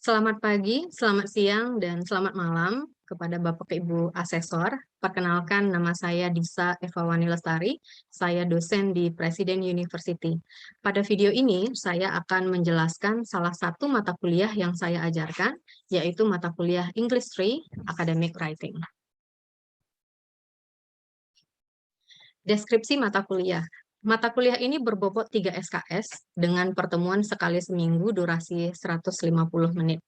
Selamat pagi, selamat siang, dan selamat malam kepada Bapak Ibu Asesor. Perkenalkan, nama saya Disa Evawani Lestari. Saya dosen di Presiden University. Pada video ini, saya akan menjelaskan salah satu mata kuliah yang saya ajarkan, yaitu mata kuliah English 3 Academic Writing. Deskripsi mata kuliah. Mata kuliah ini berbobot 3 SKS dengan pertemuan sekali seminggu durasi 150 menit.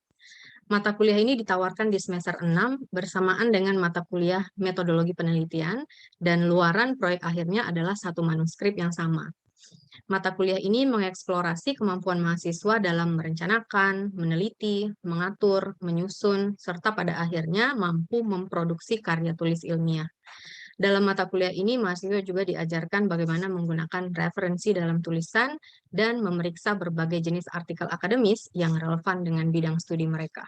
Mata kuliah ini ditawarkan di semester 6 bersamaan dengan mata kuliah metodologi penelitian dan luaran proyek akhirnya adalah satu manuskrip yang sama. Mata kuliah ini mengeksplorasi kemampuan mahasiswa dalam merencanakan, meneliti, mengatur, menyusun, serta pada akhirnya mampu memproduksi karya tulis ilmiah. Dalam mata kuliah ini, mahasiswa juga diajarkan bagaimana menggunakan referensi dalam tulisan dan memeriksa berbagai jenis artikel akademis yang relevan dengan bidang studi mereka.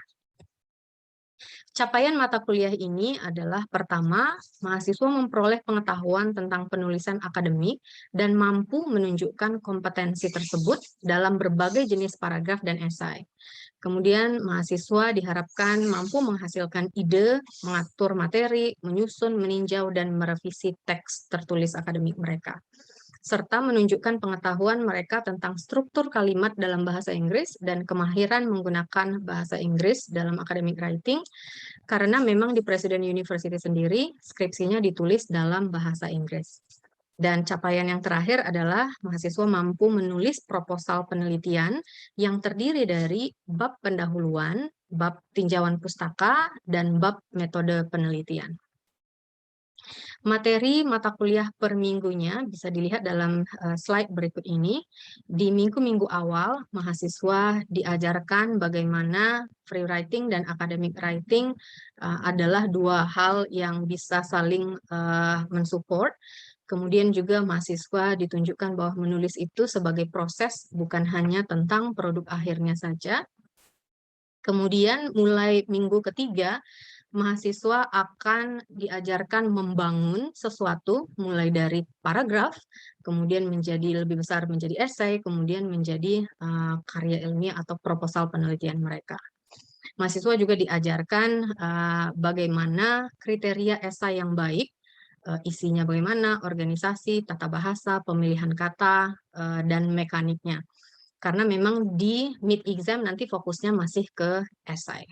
Capaian mata kuliah ini adalah pertama, mahasiswa memperoleh pengetahuan tentang penulisan akademik dan mampu menunjukkan kompetensi tersebut dalam berbagai jenis paragraf dan esai. Kemudian mahasiswa diharapkan mampu menghasilkan ide, mengatur materi, menyusun, meninjau, dan merevisi teks tertulis akademik mereka, serta menunjukkan pengetahuan mereka tentang struktur kalimat dalam bahasa Inggris dan kemahiran menggunakan bahasa Inggris dalam academic writing, karena memang di Presiden University sendiri skripsinya ditulis dalam bahasa Inggris. Dan capaian yang terakhir adalah mahasiswa mampu menulis proposal penelitian yang terdiri dari bab pendahuluan, bab tinjauan pustaka, dan bab metode penelitian. Materi mata kuliah per minggunya bisa dilihat dalam slide berikut ini. Di minggu-minggu awal, mahasiswa diajarkan bagaimana free writing dan academic writing adalah dua hal yang bisa saling mensupport. Kemudian juga mahasiswa ditunjukkan bahwa menulis itu sebagai proses, bukan hanya tentang produk akhirnya saja. Kemudian mulai minggu ketiga, mahasiswa akan diajarkan membangun sesuatu, mulai dari paragraf, kemudian menjadi lebih besar menjadi esai, kemudian menjadi karya ilmiah atau proposal penelitian mereka. Mahasiswa juga diajarkan bagaimana kriteria esai yang baik, isinya bagaimana, organisasi, tata bahasa, pemilihan kata, dan mekaniknya. Karena memang di mid exam nanti fokusnya masih ke esai.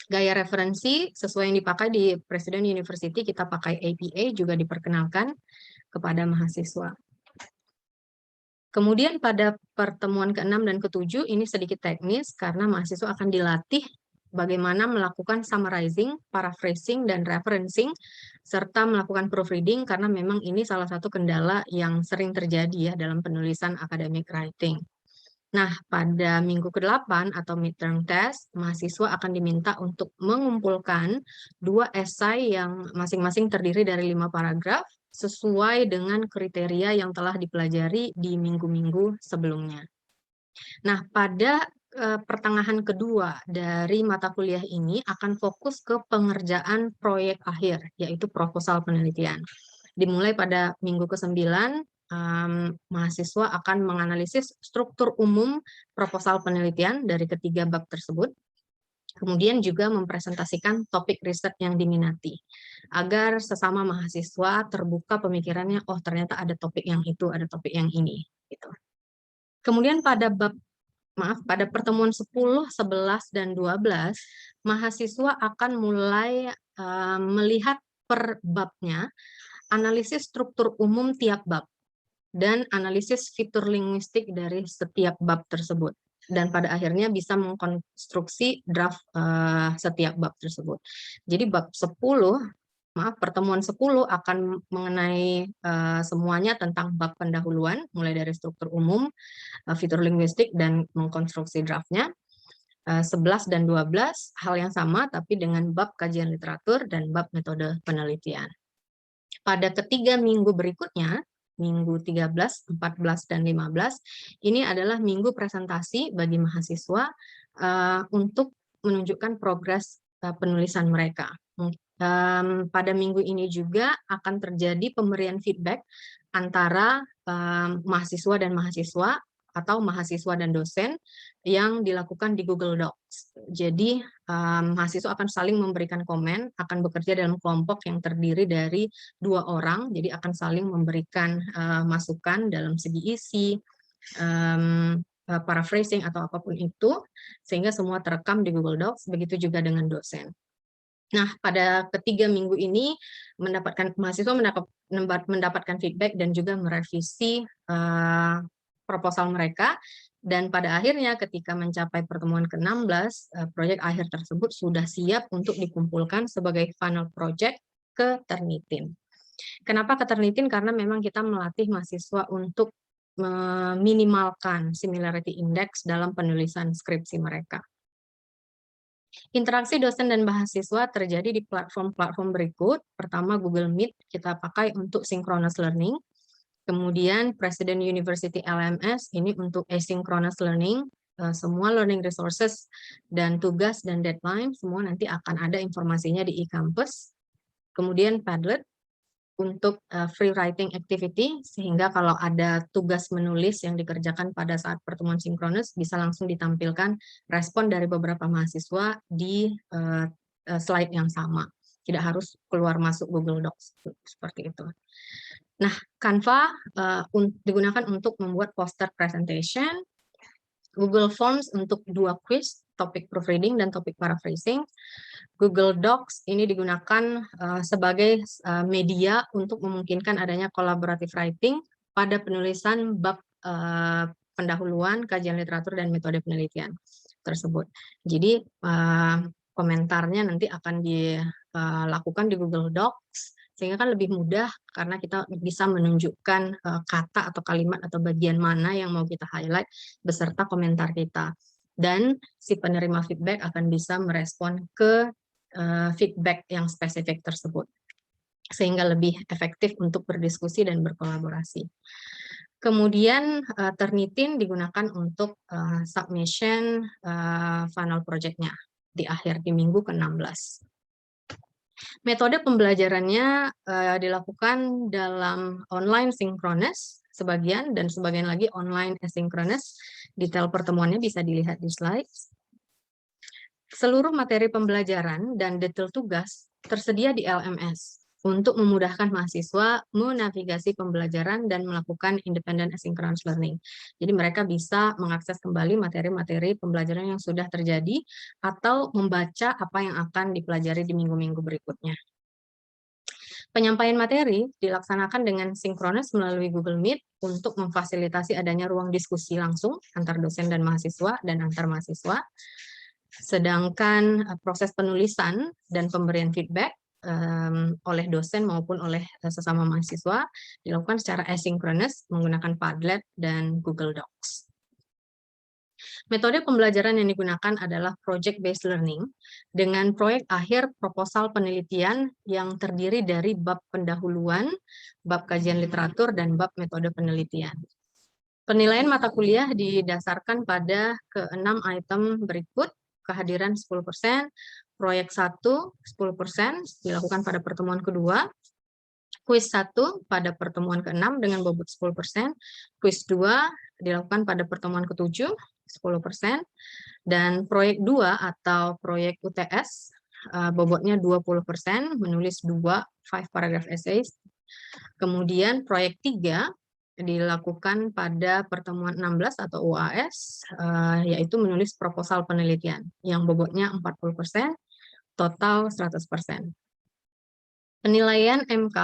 Gaya referensi sesuai yang dipakai di Presiden University, kita pakai APA, juga diperkenalkan kepada mahasiswa. Kemudian pada pertemuan ke-6 dan ke-7 ini sedikit teknis karena mahasiswa akan dilatih bagaimana melakukan summarizing, paraphrasing, dan referencing, serta melakukan proofreading karena memang ini salah satu kendala yang sering terjadi ya dalam penulisan academic writing. Nah, pada minggu ke-8 atau midterm test, mahasiswa akan diminta untuk mengumpulkan 2 esai yang masing-masing terdiri dari 5 paragraf sesuai dengan kriteria yang telah dipelajari di minggu-minggu sebelumnya. Nah, pada pertengahan kedua dari mata kuliah ini akan fokus ke pengerjaan proyek akhir, yaitu proposal penelitian. Dimulai pada minggu ke-9, mahasiswa akan menganalisis struktur umum proposal penelitian dari ketiga bab tersebut, kemudian juga mempresentasikan topik riset yang diminati, agar sesama mahasiswa terbuka pemikirannya, oh ternyata ada topik yang itu, ada topik yang ini. Gitu. Kemudian pada pada pertemuan 10, 11, dan 12, mahasiswa akan mulai melihat per babnya, analisis struktur umum tiap bab, dan analisis fitur linguistik dari setiap bab tersebut. Dan pada akhirnya bisa mengkonstruksi draft setiap bab tersebut. Jadi pertemuan 10 akan mengenai semuanya tentang bab pendahuluan, mulai dari struktur umum, fitur linguistik, dan mengkonstruksi draftnya. 11 dan 12 hal yang sama tapi dengan bab kajian literatur dan bab metode penelitian. Pada ketiga minggu berikutnya, minggu 13, 14, dan 15, ini adalah minggu presentasi bagi mahasiswa untuk menunjukkan progres penulisan mereka. Pada minggu ini juga akan terjadi pemberian feedback antara mahasiswa dan mahasiswa atau mahasiswa dan dosen yang dilakukan di Google Docs. Jadi mahasiswa akan saling memberikan komen, akan bekerja dalam kelompok yang terdiri dari 2 orang, jadi akan saling memberikan masukan dalam segi isi, paraphrasing atau apapun itu, sehingga semua terekam di Google Docs, begitu juga dengan dosen. Nah, pada ketiga minggu ini mahasiswa mendapatkan feedback dan juga merevisi proposal mereka, dan pada akhirnya ketika mencapai pertemuan ke-16, proyek akhir tersebut sudah siap untuk dikumpulkan sebagai final project ke Turnitin. Kenapa ke Turnitin? Karena memang kita melatih mahasiswa untuk meminimalkan similarity index dalam penulisan skripsi mereka. Interaksi dosen dan mahasiswa terjadi di platform-platform berikut. Pertama, Google Meet kita pakai untuk synchronous learning. Kemudian Presiden University LMS ini untuk asynchronous learning. Semua learning resources dan tugas dan deadline semua nanti akan ada informasinya di eCampus. Kemudian Padlet untuk free writing activity, sehingga kalau ada tugas menulis yang dikerjakan pada saat pertemuan sinkronus bisa langsung ditampilkan respon dari beberapa mahasiswa di slide yang sama. Tidak harus keluar masuk Google Docs seperti itu. Nah, Canva digunakan untuk membuat poster presentation, Google Forms untuk 2 quiz, topik proofreading dan topik paraphrasing. Google Docs ini digunakan sebagai media untuk memungkinkan adanya collaborative writing pada penulisan bab pendahuluan, kajian literatur, dan metode penelitian tersebut. Jadi komentarnya nanti akan dilakukan di Google Docs, sehingga kan lebih mudah karena kita bisa menunjukkan kata atau kalimat atau bagian mana yang mau kita highlight beserta komentar kita. Dan si penerima feedback akan bisa merespon ke feedback yang spesifik tersebut, sehingga lebih efektif untuk berdiskusi dan berkolaborasi. Kemudian Turnitin digunakan untuk submission final project-nya di minggu ke-16. Metode pembelajarannya dilakukan dalam online synchronous sebagian dan sebagian lagi online asynchronous. Detail pertemuannya bisa dilihat di slides. Seluruh materi pembelajaran dan detail tugas tersedia di LMS untuk memudahkan mahasiswa menavigasi pembelajaran dan melakukan independent asynchronous learning. Jadi mereka bisa mengakses kembali materi-materi pembelajaran yang sudah terjadi atau membaca apa yang akan dipelajari di minggu-minggu berikutnya. Penyampaian materi dilaksanakan dengan sinkronus melalui Google Meet untuk memfasilitasi adanya ruang diskusi langsung antar dosen dan mahasiswa dan antar mahasiswa. Sedangkan proses penulisan dan pemberian feedback oleh dosen maupun oleh sesama mahasiswa dilakukan secara asynchronous menggunakan Padlet dan Google Docs. Metode pembelajaran yang digunakan adalah project-based learning dengan proyek akhir proposal penelitian yang terdiri dari bab pendahuluan, bab kajian literatur, dan bab metode penelitian. Penilaian mata kuliah didasarkan pada ke-6 item berikut. Kehadiran 10%, proyek 1 10% dilakukan pada pertemuan kedua, kuis 1 pada pertemuan ke-6 dengan bobot 10%, kuis 2 dilakukan pada pertemuan ke-7 10%, dan proyek 2 atau proyek UTS bobotnya 20%, menulis 2 5 paragraph essays. Kemudian proyek 3 dilakukan pada pertemuan 16 atau UAS, yaitu menulis proposal penelitian yang bobotnya 40%, total 100%. Penilaian MK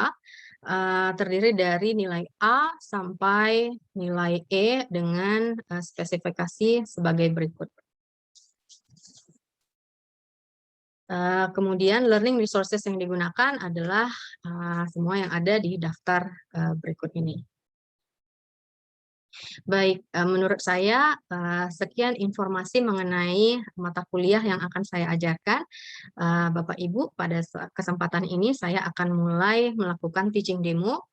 terdiri dari nilai A sampai nilai E dengan spesifikasi sebagai berikut. Kemudian learning resources yang digunakan adalah semua yang ada di daftar berikut ini. Baik, menurut saya sekian informasi mengenai mata kuliah yang akan saya ajarkan. Bapak Ibu, pada kesempatan ini saya akan mulai melakukan teaching demo.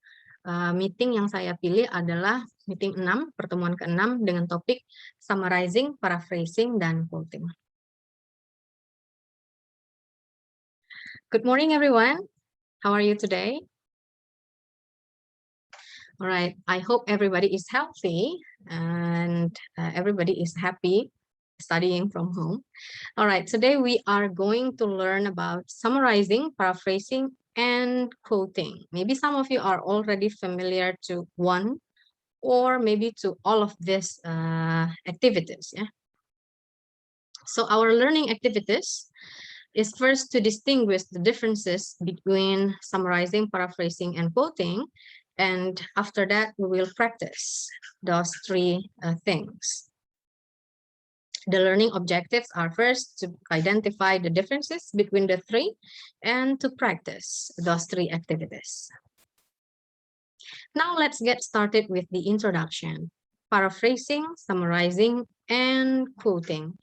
Meeting yang saya pilih adalah meeting 6, pertemuan ke-6 dengan topik summarizing, paraphrasing, dan quoting. Good morning everyone. How are you today? All right, I hope everybody is healthy and everybody is happy studying from home. All right, today we are going to learn about summarizing, paraphrasing, and quoting. Maybe some of you are already familiar to one or maybe to all of these activities. Yeah. So our learning activities is first to distinguish the differences between summarizing, paraphrasing, and quoting. And after that, we will practice those three things. The learning objectives are first to identify the differences between the three and to practice those three activities. Now let's get started with the introduction. Paraphrasing, summarizing, and quoting.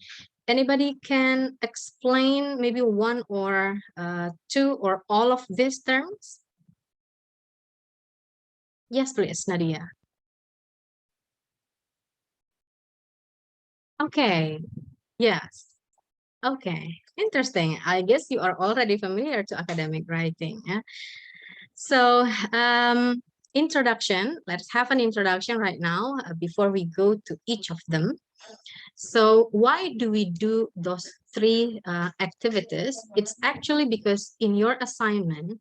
Anybody can explain maybe one or two or all of these terms? Yes, please, Nadia. Okay, yes. Okay, interesting. I guess you are already familiar to academic writing. Yeah? So introduction, let's have an introduction right now before we go to each of them. So why do we do those three activities? It's actually because in your assignment,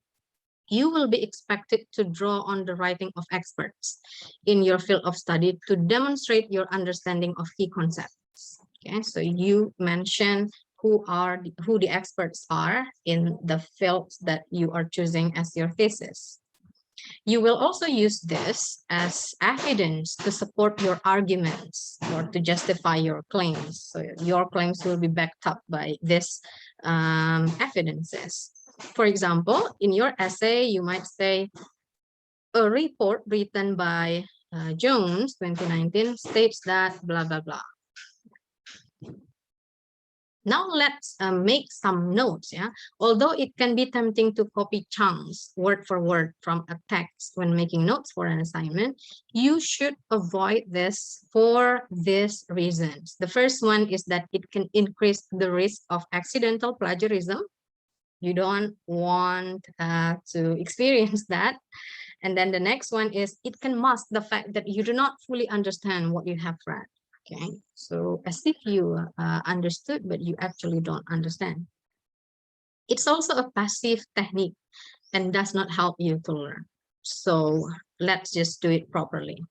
you will be expected to draw on the writing of experts in your field of study to demonstrate your understanding of key concepts. Okay, so you mention who the experts are in the fields that you are choosing as your thesis. You will also use this as evidence to support your arguments or to justify your claims. So your claims will be backed up by this evidences. For example, in your essay, you might say, a report written by Jones 2019 states that blah, blah, blah. Now let's make some notes. Yeah, although it can be tempting to copy chunks word for word from a text when making notes for an assignment, you should avoid this for these reasons. The first one is that it can increase the risk of accidental plagiarism. You don't want to experience that. And then the next one is it can mask the fact that you do not fully understand what you have read. Okay, so as if you understood, but you actually don't understand. It's also a passive technique and does not help you to learn. So let's just do it properly.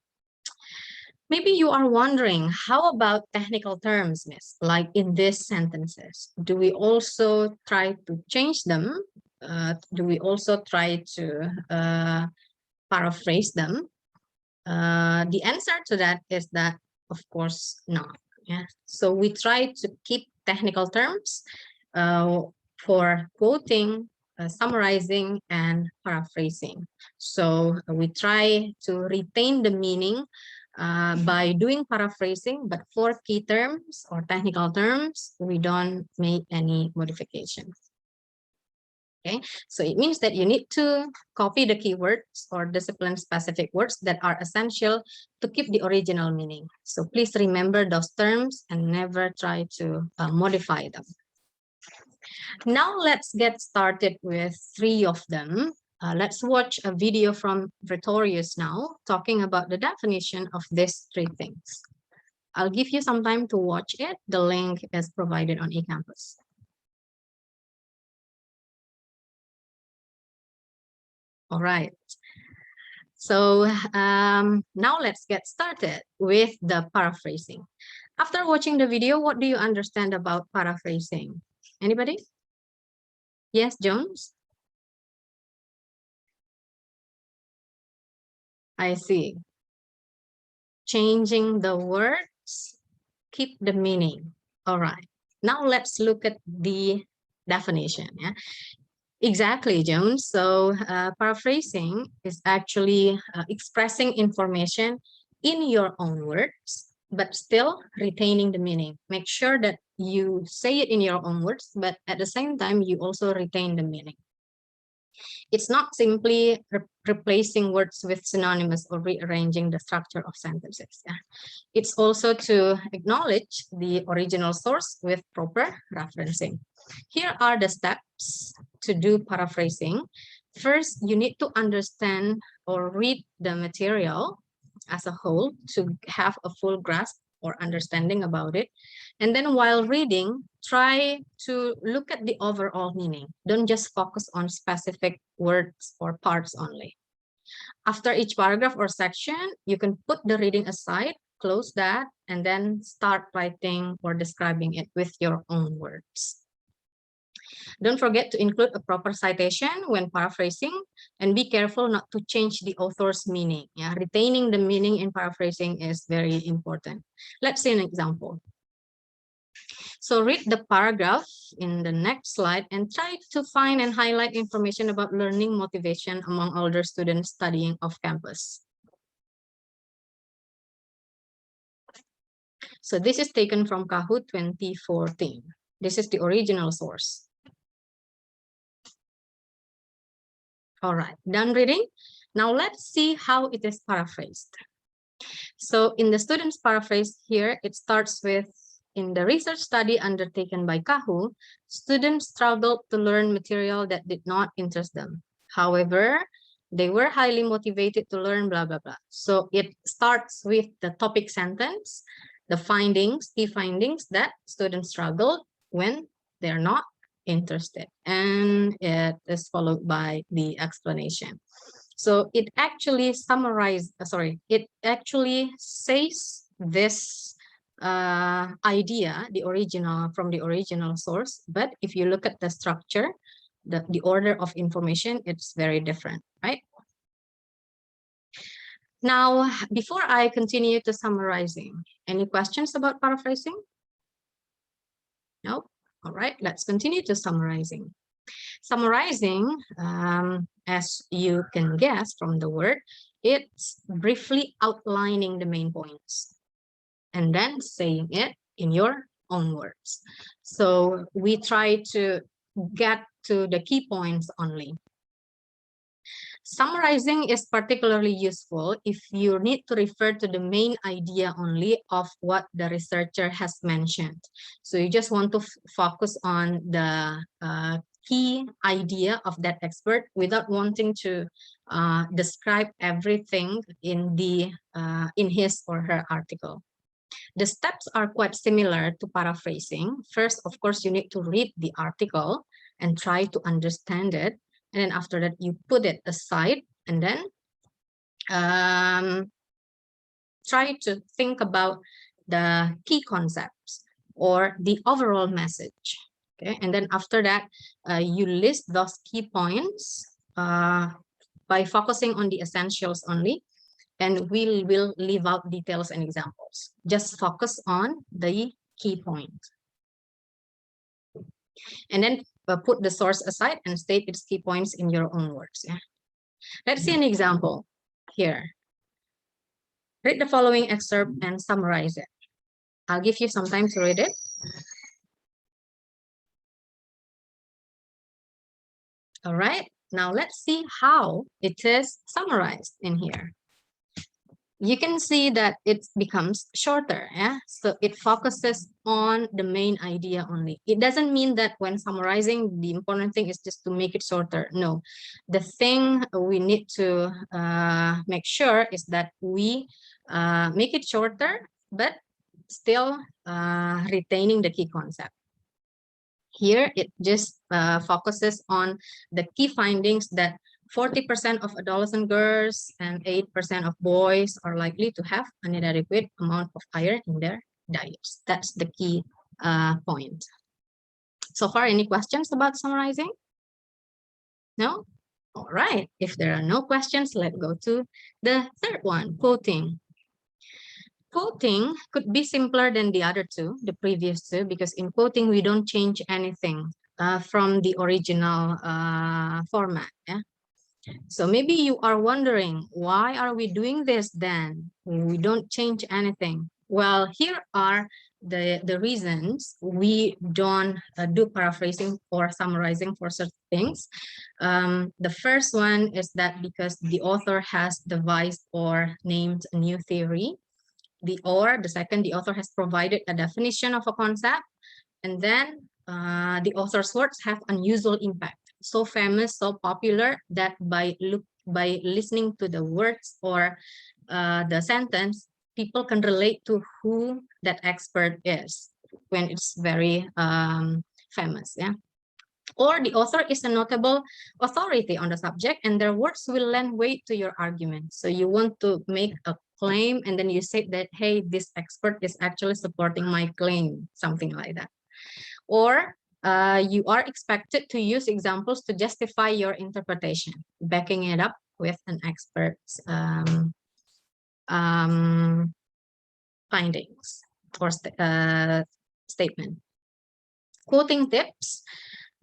Maybe you are wondering, how about technical terms, Miss? Like in these sentences, do we also try to change them? Do we also try to paraphrase them? The answer to that is that, of course, not. Yeah. So we try to keep technical terms for quoting, summarizing, and paraphrasing. So we try to retain the meaning by doing paraphrasing, but for key terms or technical terms, we don't make any modifications. Okay, so it means that you need to copy the keywords or discipline-specific words that are essential to keep the original meaning. So please remember those terms and never try to modify them. Now let's get started with three of them. Let's watch a video from Pretorius now, talking about the definition of these three things. I'll give you some time to watch it. The link is provided on eCampus. All right. So now let's get started with the paraphrasing. After watching the video, what do you understand about paraphrasing? Anybody? Yes, Jones? I see. Changing the words, keep the meaning. All right. Now let's look at the definition. Yeah? Exactly, Jones. So paraphrasing is actually expressing information in your own words, but still retaining the meaning. Make sure that you say it in your own words, but at the same time, you also retain the meaning. It's not simply replacing words with synonymous or rearranging the structure of sentences. Yeah. It's also to acknowledge the original source with proper referencing. Here are the steps to do paraphrasing. First, you need to understand or read the material. as a whole to have a full grasp or understanding about it. And then while reading, try to look at the overall meaning. Don't just focus on specific words or parts only. After each paragraph or section, you can put the reading aside, close that, and then start writing or describing it with your own words. Don't forget to include a proper citation when paraphrasing, and be careful not to change the author's meaning. Yeah, retaining the meaning in paraphrasing is very important. Let's see an example. So read the paragraph in the next slide and try to find and highlight information about learning motivation among older students studying off campus. So this is taken from Kahoot 2014. This is the original source. All right, done reading. Now let's see how it is paraphrased. So in the student's paraphrase here, it starts with, in the research study undertaken by Kahoot, students struggled to learn material that did not interest them. However, they were highly motivated to learn blah, blah, blah. So it starts with the topic sentence, the findings, key findings that students struggled when they're not interested. And it is followed by the explanation. So it actually it actually says this idea, from the original source, but if you look at the structure, the order of information, it's very different, right? Now, before I continue to summarizing, any questions about paraphrasing? No? All right, let's continue to summarizing. Summarizing, as you can guess from the word, it's briefly outlining the main points and then saying it in your own words. So we try to get to the key points only. Summarizing is particularly useful if you need to refer to the main idea only of what the researcher has mentioned. So you just want to focus on the key idea of that expert without wanting to describe everything in his or her article. The steps are quite similar to paraphrasing. First, of course, you need to read the article and try to understand it. And then after that, you put it aside and then try to think about the key concepts or the overall message. Okay, and then after that, you list those key points by focusing on the essentials only, and we will leave out details and examples. Just focus on the key point. And then put the source aside and state its key points in your own words. Yeah? Let's see an example here. Read the following excerpt and summarize it. I'll give you some time to read it. All right, now let's see how it is summarized in here. You can see that it becomes shorter. Yeah? So it focuses on the main idea only. It doesn't mean that when summarizing, the important thing is just to make it shorter. No, the thing we need to make sure is that we make it shorter, but still retaining the key concept. Here, it just focuses on the key findings that 40% of adolescent girls and 8% of boys are likely to have an inadequate amount of iron in their diets. That's the key point. So far, any questions about summarizing? No? All right. If there are no questions, let's go to the third one, quoting. Quoting could be simpler than the other two, the previous two, because in quoting, we don't change anything from the original format. Yeah? So maybe you are wondering, why are we doing this then? We don't change anything. Well, here are the reasons we don't do paraphrasing or summarizing for certain things. The first one is that because the author has devised or named a new theory. The second, the author has provided a definition of a concept. And then the author's words have unusual impact. So famous, so popular that by listening to the words or the sentence, people can relate to who that expert is when it's very famous. Yeah. Or the author is a notable authority on the subject and their words will lend weight to your argument. So you want to make a claim and then you say that, hey, this expert is actually supporting my claim, something like that. Or you are expected to use examples to justify your interpretation, backing it up with an expert's findings or statement. Quoting tips.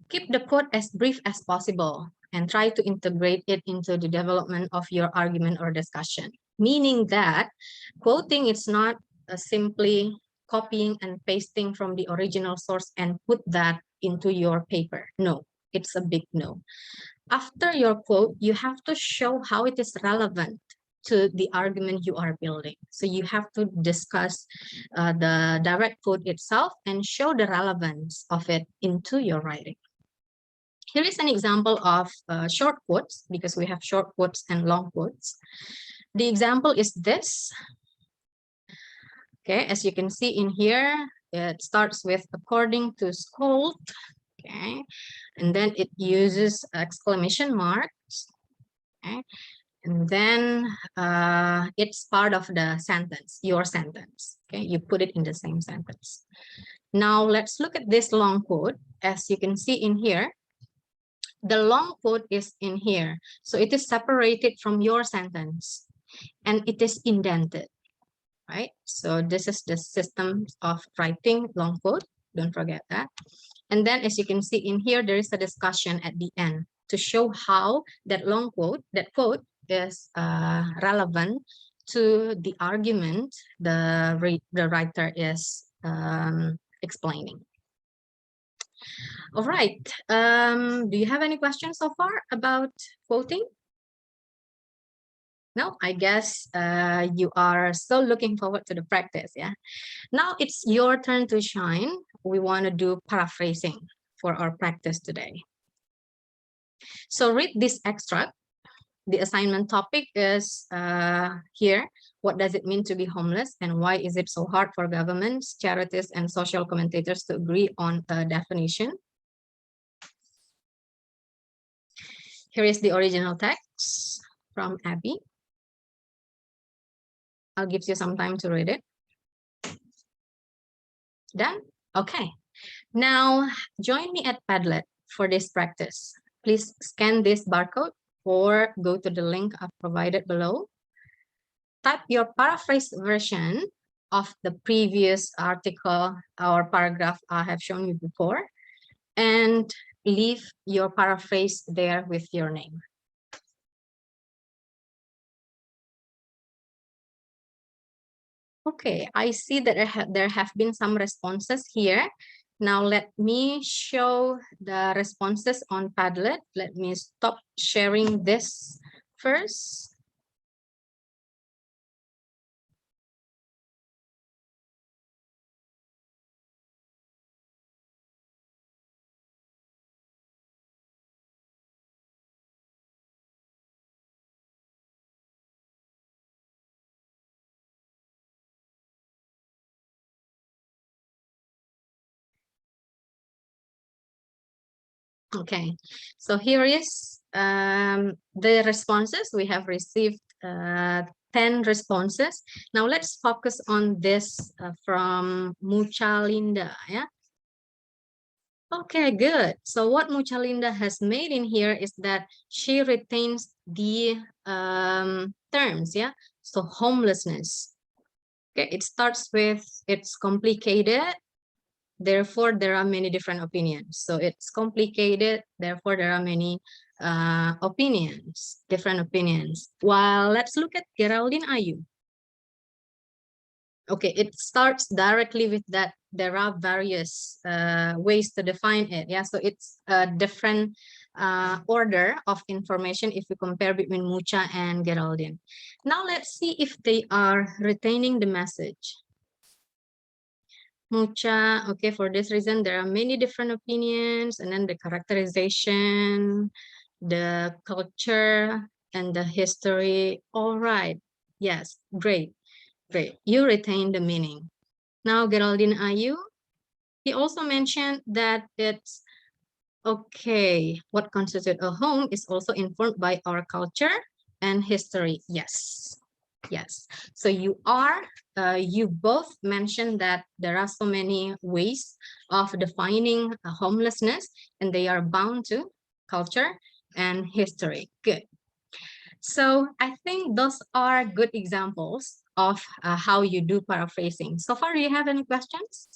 Keep the quote as brief as possible and try to integrate it into the development of your argument or discussion. Meaning that quoting is not simply copying and pasting from the original source and put that into your paper. No, it's a big no. After your quote, you have to show how it is relevant to the argument you are building. So you have to discuss the direct quote itself and show the relevance of it into your writing. Here is an example of short quotes, because we have short quotes and long quotes. The example is this. Okay, as you can see in here, it starts with according to Skolt. Okay, and then it uses exclamation marks. Okay, and then it's part of the sentence, your sentence. Okay, you put it in the same sentence. Now let's look at this long quote. As you can see in here, the long quote is in here. So it is separated from your sentence and it is indented, right? So this is the system of writing long quote. Don't forget that. And then as you can see in here, there is a discussion at the end to show how that long quote, that quote is relevant to the argument the writer is explaining. All right. Do you have any questions so far about quoting? No, I guess you are still looking forward to the practice. Yeah. Now it's your turn to shine. We want to do paraphrasing for our practice today. So read this extract. The assignment topic is here. What does it mean to be homeless and why is it so hard for governments, charities, and social commentators to agree on a definition? Here is the original text from Abby. I'll give you some time to read it. Done? Okay. Now join me at Padlet for this practice. Please scan this barcode or go to the link I've provided below. Type your paraphrased version of the previous article or paragraph I have shown you before and leave your paraphrase there with your name. Okay, I see that there have been some responses here. Now let me show the responses on Padlet. Let me stop sharing this first. Okay, so here is the responses. We have received 10 responses. Now let's focus on this from Muchalinda. Yeah. Okay, good. So what Muchalinda has made in here is that she retains the terms. Yeah. So homelessness. Okay, it starts with it's complicated. Therefore, there are many different opinions. So it's complicated. Therefore, there are many opinions, different opinions. While let's look at Geraldine Ayu. Okay, it starts directly with that. There are various ways to define it. Yeah, so it's a different order of information if you compare between Mucha and Geraldine. Now let's see if they are retaining the message. Mucha, okay, for this reason, there are many different opinions, and then the characterization, the culture, and the history. All right. Yes, great, great. You retain the meaning. Now, Geraldine Ayu, he also mentioned that it's okay. What constitutes a home is also informed by our culture and history. Yes, yes. So you both mentioned that there are so many ways of defining homelessness, and they are bound to culture and history. Good. So I think those are good examples of how you do paraphrasing. So far, do you have any questions?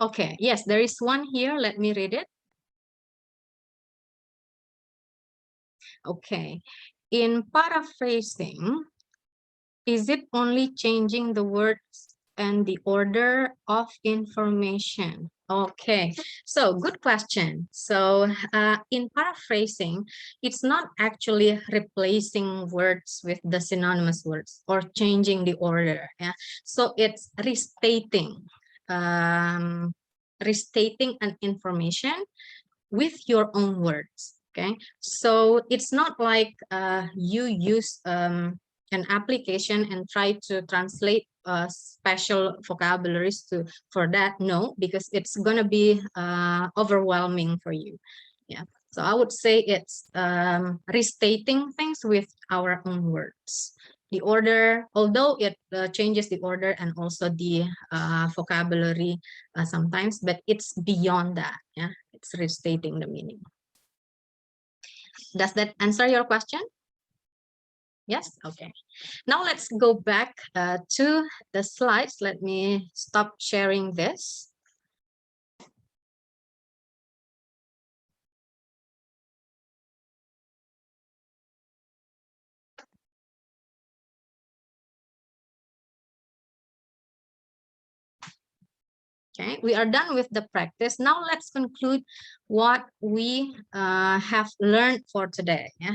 Okay, yes, there is one here. Let me read it. Okay, in paraphrasing, is it only changing the words and the order of information? Okay, so good question. So in paraphrasing, it's not actually replacing words with the synonymous words or changing the order. Yeah, so it's restating an information with your own words. Okay, so it's not like you use an application and try to translate special vocabularies for that. No, because it's gonna be overwhelming for you. Yeah, so I would say it's restating things with our own words. The order, although it changes the order and also the vocabulary sometimes, but it's beyond that. Yeah, it's restating the meaning. Does that answer your question? Yes, okay. Now let's go back to the slides. Let me stop sharing this. Okay, we are done with the practice. Now let's conclude what we have learned for today. Yeah.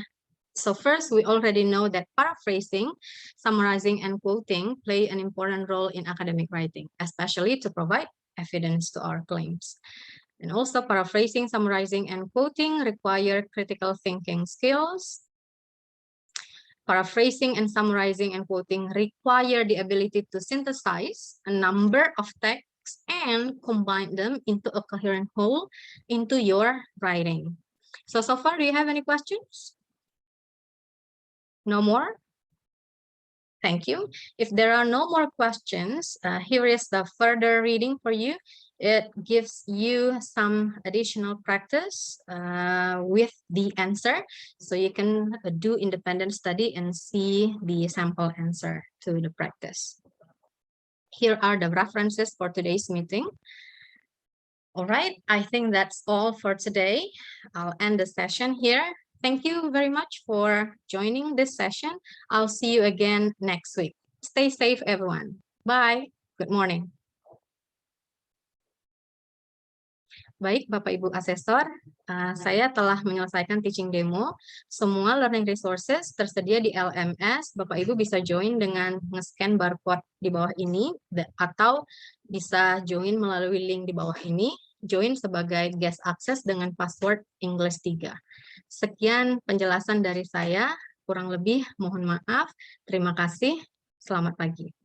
So first, we already know that paraphrasing, summarizing, and quoting play an important role in academic writing, especially to provide evidence to our claims. And also paraphrasing, summarizing, and quoting require critical thinking skills. Paraphrasing and summarizing and quoting require the ability to synthesize a number of texts and combine them into a coherent whole into your writing. So far, do you have any questions? No more? Thank you. If there are no more questions, here is the further reading for you. It gives you some additional practice with the answer. So you can do independent study and see the sample answer to the practice. Here are the references for today's meeting. All right, I think that's all for today. I'll end the session here. Thank you very much for joining this session. I'll see you again next week. Stay safe, everyone. Bye. Good morning. Baik, Bapak Ibu Asesor, saya telah menyelesaikan teaching demo. Semua learning resources tersedia di LMS. Bapak Ibu bisa join dengan nge-scan barcode di bawah ini atau bisa join melalui link di bawah ini. Join sebagai guest access dengan password English 3. Sekian penjelasan dari saya. Kurang lebih mohon maaf. Terima kasih. Selamat pagi.